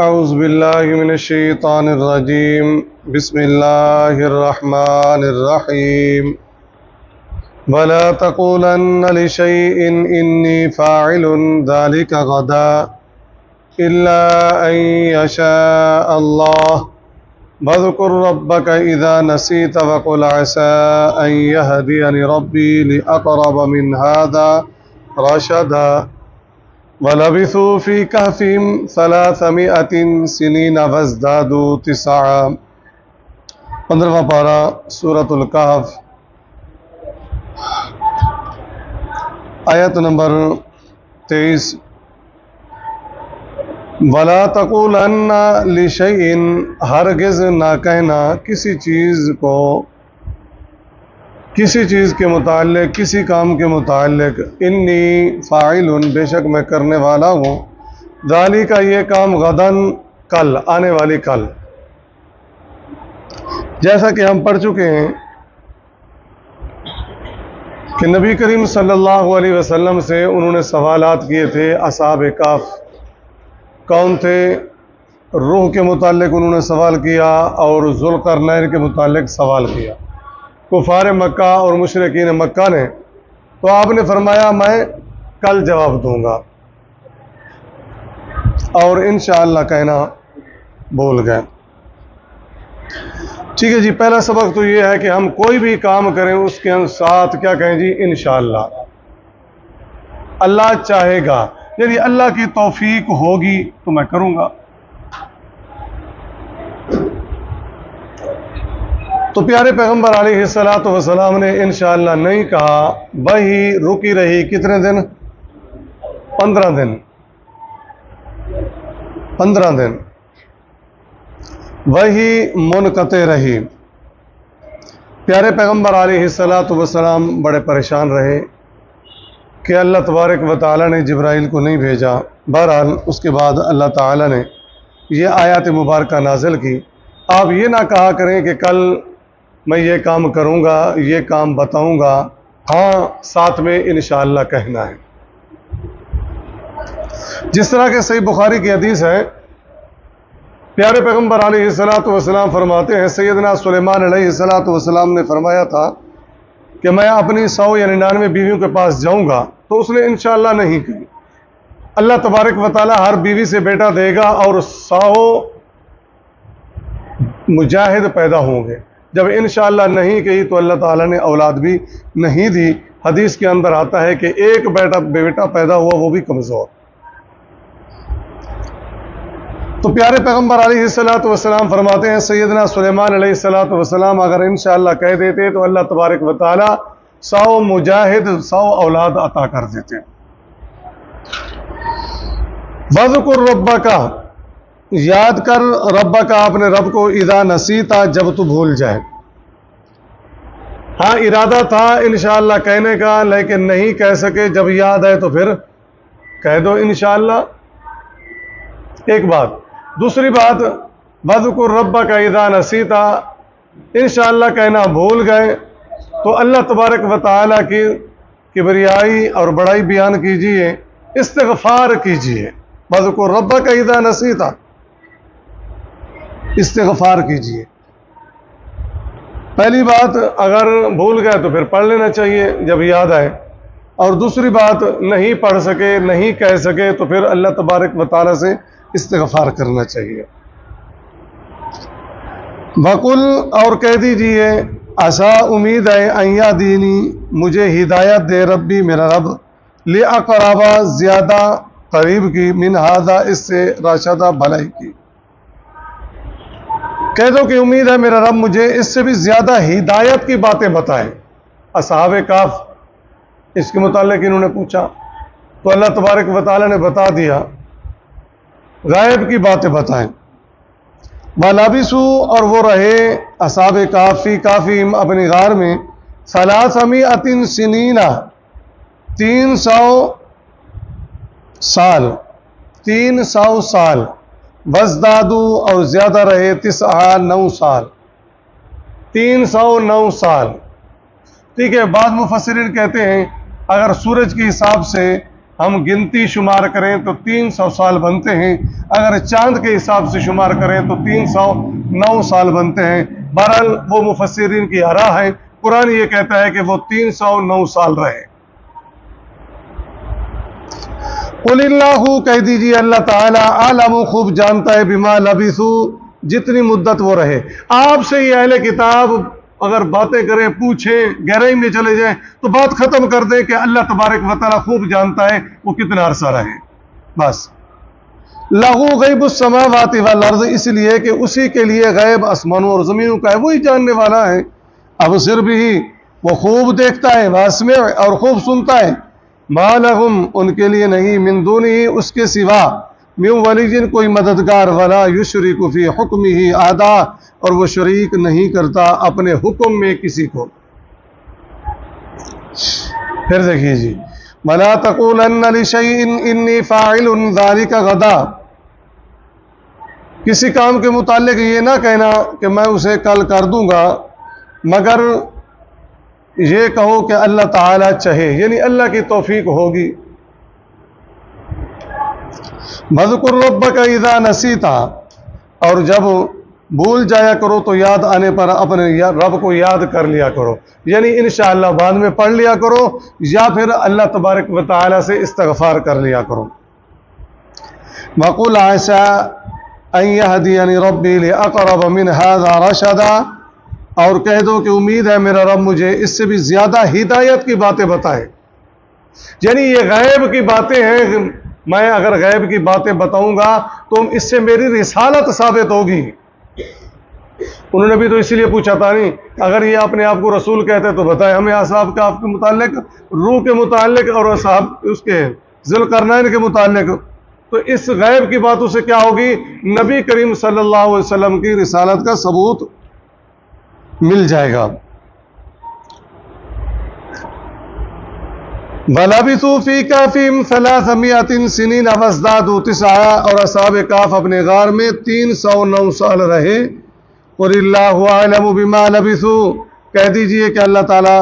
أعوذ بالله من الشيطان الرجيم بسم الله الرحمن الرحيم ولا تقولن لشيء إني فاعل ذلك غدا إلا أن يشاء الله واذكر ربك إذا نسيت وقل عسى أن يهديني ربي لأقرب من هذا رشدا وَلَبِثُوا فِي كَهْفِهِمْ 300 سِنِينَ وَازْدَادُوا 9۔ 15واں پارہ سورۃ الکہف، آیت نمبر 23۔ وَلَا تَقُولَنَّ لِشَيْءٍ، ہرگز نہ کہنا کسی چیز کے متعلق، کسی کام کے متعلق، انی فاعل، بے شک میں کرنے والا ہوں، ذالک یہ کام، غدن کل، آنے والی کل۔ جیسا کہ ہم پڑھ چکے ہیں کہ نبی کریم صلی اللہ علیہ وسلم سے انہوں نے سوالات کیے تھے اصحاب کہف۔ کون تھے؟ روح کے متعلق انہوں نے سوال کیا اور ذوالقرنین کے متعلق سوال کیا، کفار مکہ اور مشرکین مکہ نے۔ تو آپ نے فرمایا میں کل جواب دوں گا، اور انشاءاللہ کہنا بھول گئے۔ ٹھیک ہے جی، پہلا سبق تو یہ ہے کہ ہم کوئی بھی کام کریں اس کے ساتھ کیا کہیں جی؟ انشاءاللہ، اللہ چاہے گا، یعنی اللہ کی توفیق ہوگی تو میں کروں گا۔ تو پیارے پیغمبر علیہ السلام نے انشاءاللہ نہیں کہا، وہی رکی رہی کتنے دن؟ 15 دن۔ 15 دن وہی منقطع رہی۔ پیارے پیغمبر علیہ السلام بڑے پریشان رہے کہ اللہ تبارک و تعالی نے جبرائیل کو نہیں بھیجا۔ بہرحال اس کے بعد اللہ تعالی نے یہ آیات مبارکہ نازل کی، آپ یہ نہ کہا کریں کہ کل میں یہ کام کروں گا، یہ کام بتاؤں گا، ہاں ساتھ میں انشاءاللہ کہنا ہے۔ جس طرح کہ صحیح بخاری کی حدیث ہے، پیارے پیغمبر علیہ السلام فرماتے ہیں، سیدنا سلیمان علیہ السلام نے فرمایا تھا کہ میں اپنی 100 یا 99 بیویوں کے پاس جاؤں گا، تو اس نے انشاءاللہ نہیں کہی۔ اللہ تبارک و تعالی ہر بیوی سے بیٹا دے گا اور 100 مجاہد پیدا ہوں گے۔ جب انشاءاللہ نہیں کہی تو اللہ تعالیٰ نے اولاد بھی نہیں دی۔ حدیث کے اندر آتا ہے کہ ایک بیٹا پیدا ہوا، وہ بھی کمزور۔ تو پیارے پیغمبر علیہ السلام فرماتے ہیں، سیدنا سلیمان علیہ السلام اگر انشاءاللہ کہہ دیتے تو اللہ تبارک و تعالیٰ 100 مجاہد، 100 اولاد عطا کر دیتے۔ وَاذْكُرْ رَبَّكَ، یاد کر، ربک، اپنے رب کو، اذا نسیتا، جب تو بھول جائے۔ ہاں ارادہ تھا انشاءاللہ کہنے کا، لیکن نہیں کہہ سکے، جب یاد ہے تو پھر کہہ دو انشاءاللہ، ایک بات۔ دوسری بات، وَاذْكُرْ رَبَّكَ اذا نسیتا، انشاءاللہ کہنا بھول گئے تو اللہ تبارک و تعالیٰ کی کبریائی اور بڑائی بیان کیجئے، استغفار کیجئے۔ وَاذْكُرْ رَبَّكَ اذا نسیتا، استغفار کیجئے۔ پہلی بات، اگر بھول گئے تو پھر پڑھ لینا چاہیے جب یاد آئے، اور دوسری بات، نہیں پڑھ سکے، نہیں کہہ سکے تو پھر اللہ تبارک و تعالیٰ سے استغفار کرنا چاہیے۔ وَقُلْ، اور کہہ دیجئے، عسیٰ، امید ہے، ان یہدینی، مجھے ہدایت دے، ربی، میرا رب، لِأَقْرَبَ، زیادہ قریب کی، من ھذا، اس سے، رشدا، بھلائی کی۔ کہہ دو کہ امید ہے میرا رب مجھے اس سے بھی زیادہ ہدایت کی باتیں بتائیں۔ اصحاب کہف، اس کے متعلق انہوں نے پوچھا تو اللہ تبارک و تعالی نے بتا دیا، غائب کی باتیں بتائیں۔ وَلَبِثُوا، اور وہ رہے اصحاب کہف، فی کہفہم، اپنی غار میں، 300 سنین، 300 سال، 300 سال، وَازْدَادُوا، اور زیادہ رہے، 9 سال، 309 سال۔ ٹھیک ہے، بعض مفسرین کہتے ہیں اگر سورج کے حساب سے ہم گنتی شمار کریں تو 300 سال بنتے ہیں، اگر چاند کے حساب سے شمار کریں تو 309 سال بنتے ہیں۔ بہرحال وہ مفسرین کی آراء ہے، قرآن یہ کہتا ہے کہ وہ 309 سال رہے۔ قل اللہ، کہہ دیجیے اللہ تعالیٰ عالم، خوب جانتا ہے، بما لبثوا، جتنی مدت وہ رہے۔ آپ سے یہ اہل کتاب اگر باتیں کریں، پوچھیں، گہرائی میں چلے جائیں تو بات ختم کر دیں کہ اللہ تبارک و تعالیٰ خوب جانتا ہے وہ کتنا عرصہ رہے، بس۔ لہو غیب السماوات والارض، اس لیے کہ اسی کے لیے غیب آسمانوں اور زمینوں کا ہے، وہی جاننے والا ہے۔ اب صرف ہی وہ خوب دیکھتا ہے، واسمع، اور خوب سنتا ہے۔ ما لہم، ان کے لیے نہیں، من دونہ، اس کے سوا، من ولی، کوئی مددگار، ولا یشرک فی حکمہ احدا، اور وہ شریک نہیں کرتا اپنے حکم میں کسی کو۔ پھر دیکھیے جی، ولا تقولن لشیء انی فاعل ذلک غدا، کسی کام کے متعلق یہ نہ کہنا کہ میں اسے کل کر دوں گا، مگر یہ کہو کہ اللہ تعالیٰ چاہے، یعنی اللہ کی توفیق ہوگی۔ وَاذْكُرْ رَبَّكَ اِذَا نَسِيتَ، اور جب بھول جایا کرو تو یاد آنے پر اپنے رب کو یاد کر لیا کرو، یعنی انشاءاللہ بعد میں پڑھ لیا کرو، یا پھر اللہ تبارک و تعالیٰ سے استغفار کر لیا کرو۔ وَقُلْ عَسَىٰ أَن يَهْدِيَنِ رَبِّي لِأَقْرَبَ مِنْ هَٰذَا رَشَدًا، اور کہہ دو کہ امید ہے میرا رب مجھے اس سے بھی زیادہ ہدایت کی باتیں بتائے۔ یعنی یہ غیب کی باتیں ہیں، میں اگر غیب کی باتیں بتاؤں گا تو اس سے میری رسالت ثابت ہوگی۔ انہوں نے بھی تو اسی لیے پوچھا تھا، نہیں اگر یہ اپنے آپ کو رسول کہتے تو بتائیں ہمیں اصحاب کا آپ کے متعلق، روح کے متعلق، اور اصحاب اس کے ذوالقرنین کے متعلق، تو اس غیب کی باتوں سے کیا ہوگی؟ نبی کریم صلی اللہ علیہ وسلم کی رسالت کا ثبوت مل جائے گا۔ وَلَبِثُوا فِي كَهْفِهِمْ 300 سِنِينَ وَازْدَادُوا 9، اور اصحاب کہف اپنے غار میں 309 سال رہے۔ قُلِ اللَّهُ أَعْلَمُ بِمَا لَبِثُوا، کہہ دیجئے کہ اللہ تعالیٰ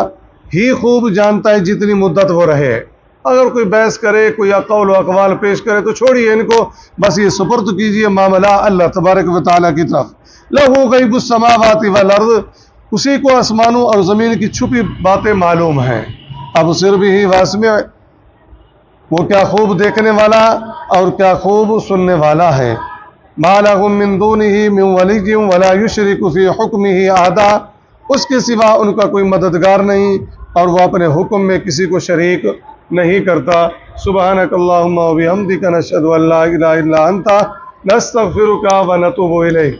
ہی خوب جانتا ہے جتنی مدت وہ رہے۔ اگر کوئی بحث کرے، کوئی قول و اقوال پیش کرے تو چھوڑیے ان کو، بس یہ سپرد کیجئے معاملہ اللہ تبارک و تعالیٰ کی طرف۔ لَهُ غَيْبُ السَّمَاوَاتِ وَالْأَرْضِ، اسی کو آسمانوں اور زمین کی چھپی باتیں معلوم ہیں۔ اب صرف ہی واسمع، وہ کیا خوب دیکھنے والا اور کیا خوب سننے والا ہے۔ ما لہم من دونہ من ولی ولا یشرک فی حکمہ احدا، اس کے سوا ان کا کوئی مددگار نہیں اور وہ اپنے حکم میں کسی کو شریک نہیں کرتا۔ سبحانک اللہم و بحمدک، نشہد ان لا الہ الا انت، نستغفرک و نتوب الیک۔